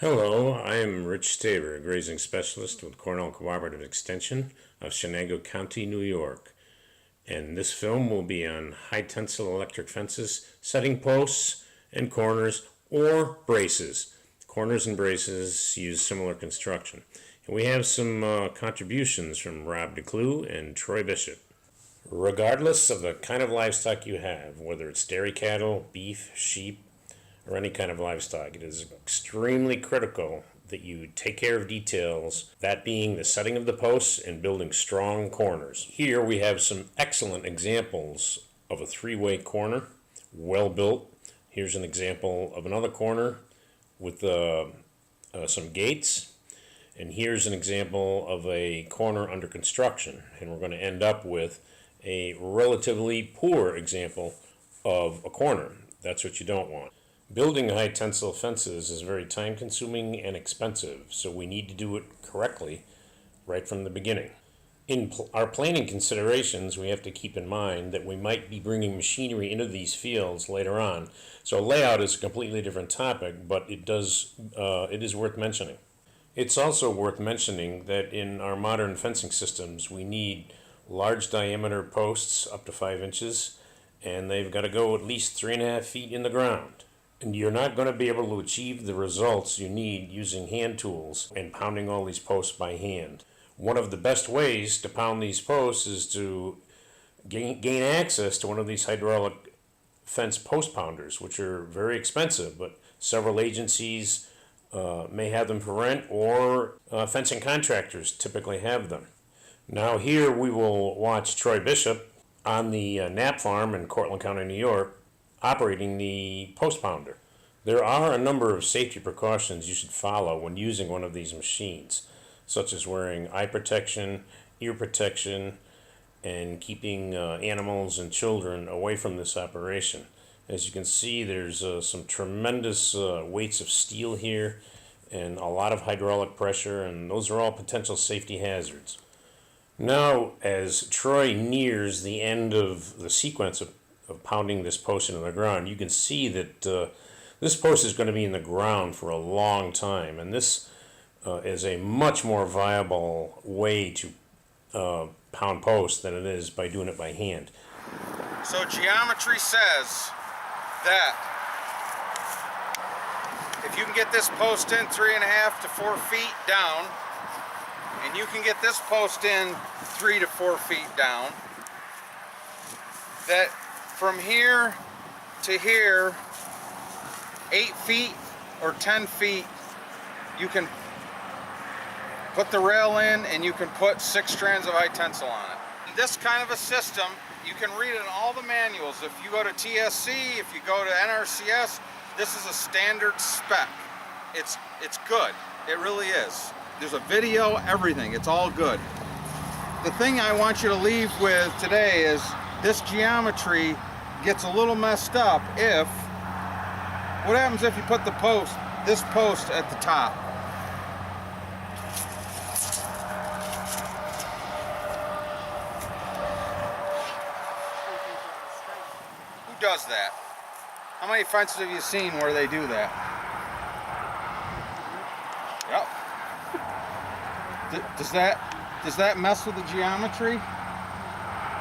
Hello, I am Rich Staver, a grazing specialist with Cornell Cooperative Extension of Chenango County, New York. And this film will be on high tensile electric fences, setting posts and corners or braces. Corners and braces use similar construction. And we have some contributions from Rob DeClue and Troy Bishop. Regardless of the kind of livestock you have, whether it's dairy cattle, beef, sheep, or any kind of livestock, it is extremely critical that you take care of details, that being the setting of the posts and building strong corners. Here we have some excellent examples of a three-way corner, well built. Here's an example of another corner with some gates. And here's an example of a corner under construction. And we're going to end up with a relatively poor example of a corner. That's what you don't want. Building high tensile fences is very time consuming and expensive, so we need to do it correctly right from the beginning. In our planning considerations, we have to keep in mind that we might be bringing machinery into these fields later on. So layout is a completely different topic, but it is worth mentioning. It's also worth mentioning that in our modern fencing systems, we need large diameter posts up to 5 inches, and they've got to go at least 3.5 feet in the ground. And you're not going to be able to achieve the results you need using hand tools and pounding all these posts by hand. One of the best ways to pound these posts is to gain access to one of these hydraulic fence post pounders, which are very expensive, but several agencies may have them for rent, or fencing contractors typically have them. Now here we will watch Troy Bishop on the Knapp Farm in Cortland County, New York, operating the post pounder. There are a number of safety precautions you should follow when using one of these machines, such as wearing eye protection, ear protection, and keeping animals and children away from this operation. As you can see, there's some tremendous weights of steel here and a lot of hydraulic pressure, and those are all potential safety hazards. Now, as Troy nears the end of the sequence of pounding this post into the ground, you can see that this post is going to be in the ground for a long time, and this is a much more viable way to pound posts than it is by doing it by hand. So geometry says that if you can get this post in 3.5 to 4 feet down, and you can get this post in 3 to 4 feet down, that from here to here, 8 feet or 10 feet, you can put the rail in and you can put 6 strands of high tensile on it. This kind of a system, you can read it in all the manuals. If you go to TSC, if you go to NRCS, this is a standard spec. It's good. It really is. There's a video, everything. It's all good. The thing I want you to leave with today is this geometry gets a little messed up if, what happens if you put this post at the top? Who does that? How many fences have you seen where they do that? Yep. Does that mess with the geometry?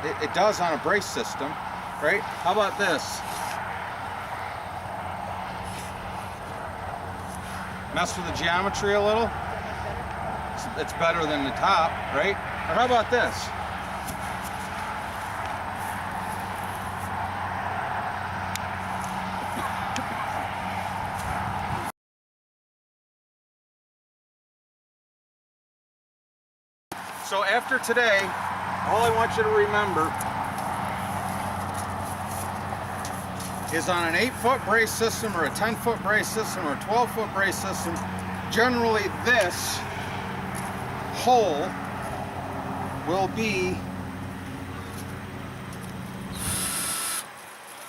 It does on a brace system, right? How about this? Mess with the geometry a little? It's better than the top, right? Or how about this? So after today, all I want you to remember is on an 8-foot brace system or a 10-foot brace system or a 12-foot brace system, generally this hole will be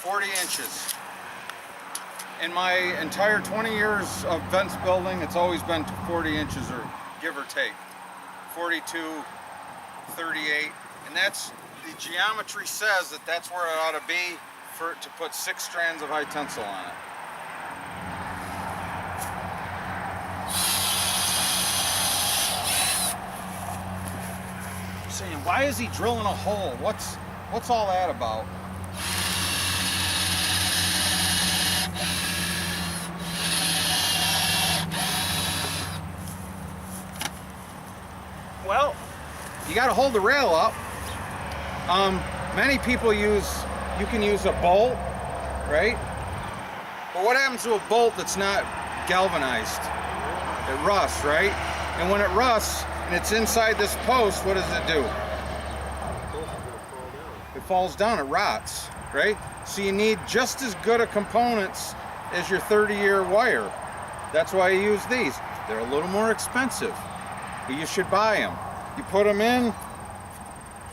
40 inches. In my entire 20 years of fence building, it's always been 40 inches, or give or take. 42, 38, and that's, the geometry says that that's where it ought to be for it to put 6 strands of high tensile on it. saying, why is he drilling a hole? What's all that about? Well, you got to hold the rail up. Many people you can use a bolt, right? But what happens to a bolt that's not galvanized? It rusts, right? And when it rusts and it's inside this post, what does it do? It falls down, it rots, right? So you need just as good a components as your 30-year wire. That's why you use these. They're a little more expensive, but you should buy them. You put them in,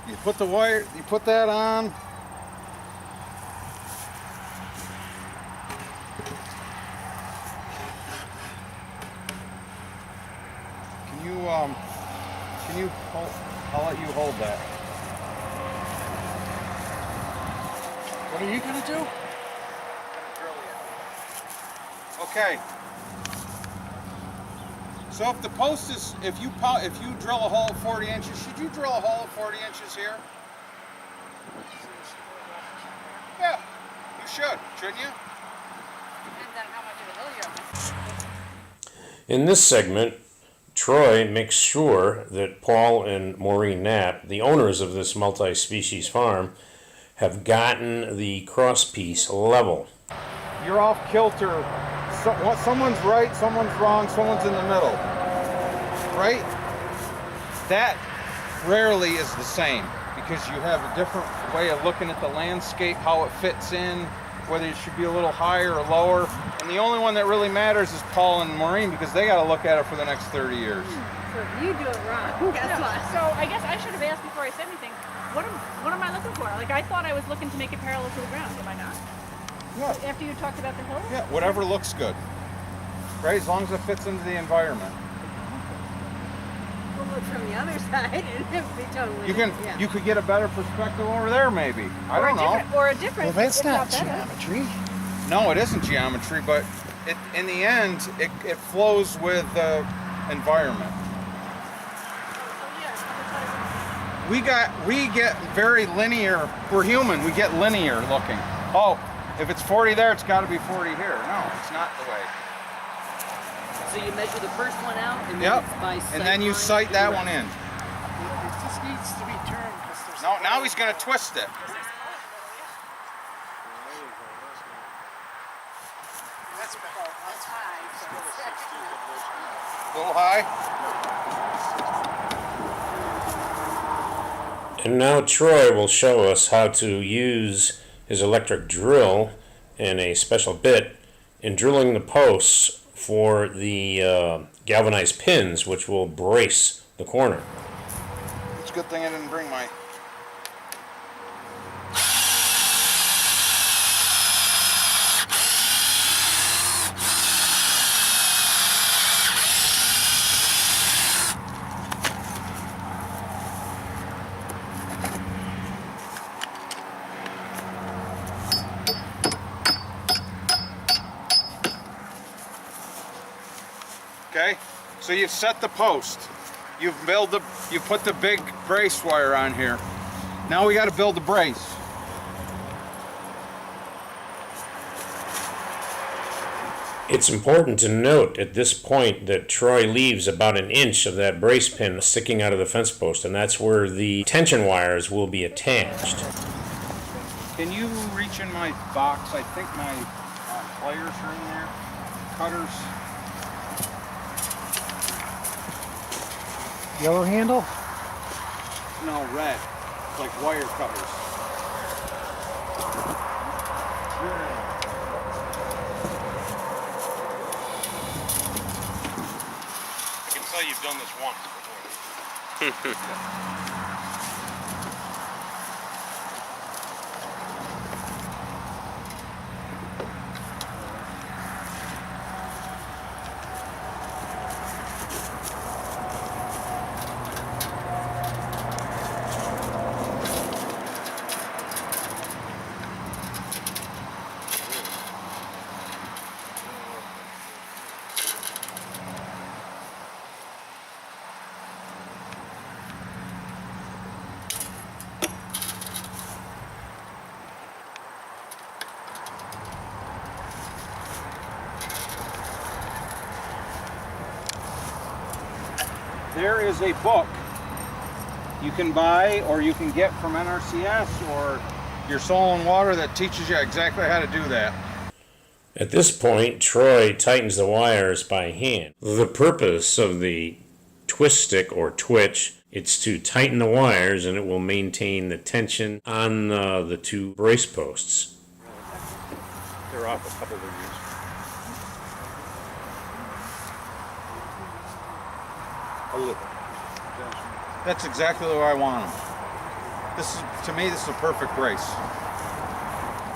you put the wire, you put that on. Can you hold, I'll let you hold that. What are you gonna do? Okay. So if the post is, if you drill a hole at 40 inches, should you drill a hole at 40 inches here? Yeah, you should, shouldn't you? Depends on how much of a hill you're on. In this segment, Troy makes sure that Paul and Maureen Knapp, the owners of this multi-species farm, have gotten the crosspiece level. You're off kilter. Someone's right, someone's wrong, someone's in the middle. Right? That rarely is the same because you have a different way of looking at the landscape, how it fits in, whether it should be a little higher or lower. And the only one that really matters is Paul and Maureen because they got to look at it for the next 30 years. So if you do it wrong, guess what? So I guess I should have asked before I said anything. What am I looking for? Like I thought I was looking to make it parallel to the ground. Am I not? Yeah. After you talked about the hill? Yeah, whatever looks good. Right? As long as it fits into the environment. We'll look from the other side and it would be totally You could get a better perspective over there maybe. I don't know. Or a different. Well, that's if not better. geometry. No, it isn't geometry, but in the end, it flows with the environment. We get very linear. We're human. We get linear looking. Oh, if it's 40 there, it's got to be 40 here. No, it's not the way. So you measure the first one out, and then Yep. it's by sight And then you line sight and that the one rest. in. It just needs to be turned because there's. No, now he's going to twist it. That's better. That's A little high. And now Troy will show us how to use his electric drill and a special bit in drilling the posts for the galvanized pins which will brace the corner. It's a good thing I didn't bring my... Okay, so you've set the post. You put the big brace wire on here. Now we got to build the brace. It's important to note at this point that Troy leaves about an inch of that brace pin sticking out of the fence post, and that's where the tension wires will be attached. Can you reach in my box? I think my pliers are in there. Cutters. Yellow handle? No, red. Like wire cutters. I can tell you've done this once before. there is a book you can buy or you can get from NRCS or your Soil and Water that teaches you exactly how to do that. At this point, Troy tightens the wires by hand. The purpose of the twist stick or twitch, it's to tighten the wires and it will maintain the tension on the two brace posts. They're off a couple of years. A little. That's exactly where I want them. This is, to me, this is a perfect brace.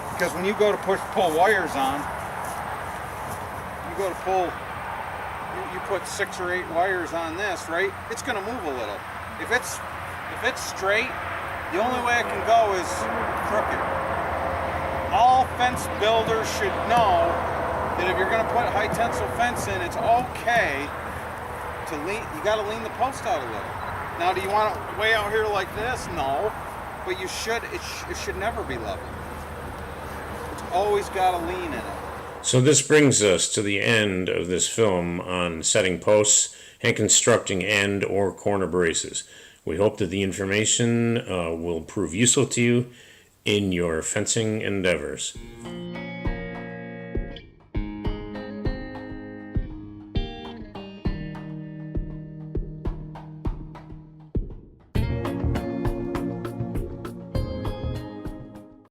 Because when you go to pull wires on, you go to pull, you put 6 or 8 wires on this, right? It's going to move a little. If it's straight, the only way it can go is crooked. All fence builders should know that if you're going to put high tensile fence in, it's okay to lean. You got to lean the post out a little. Now, do you want it way out here like this? No, but you should. It should never be level. It's always got to lean in it. So this brings us to the end of this film on setting posts and constructing end or corner braces. We hope that the information will prove useful to you in your fencing endeavors.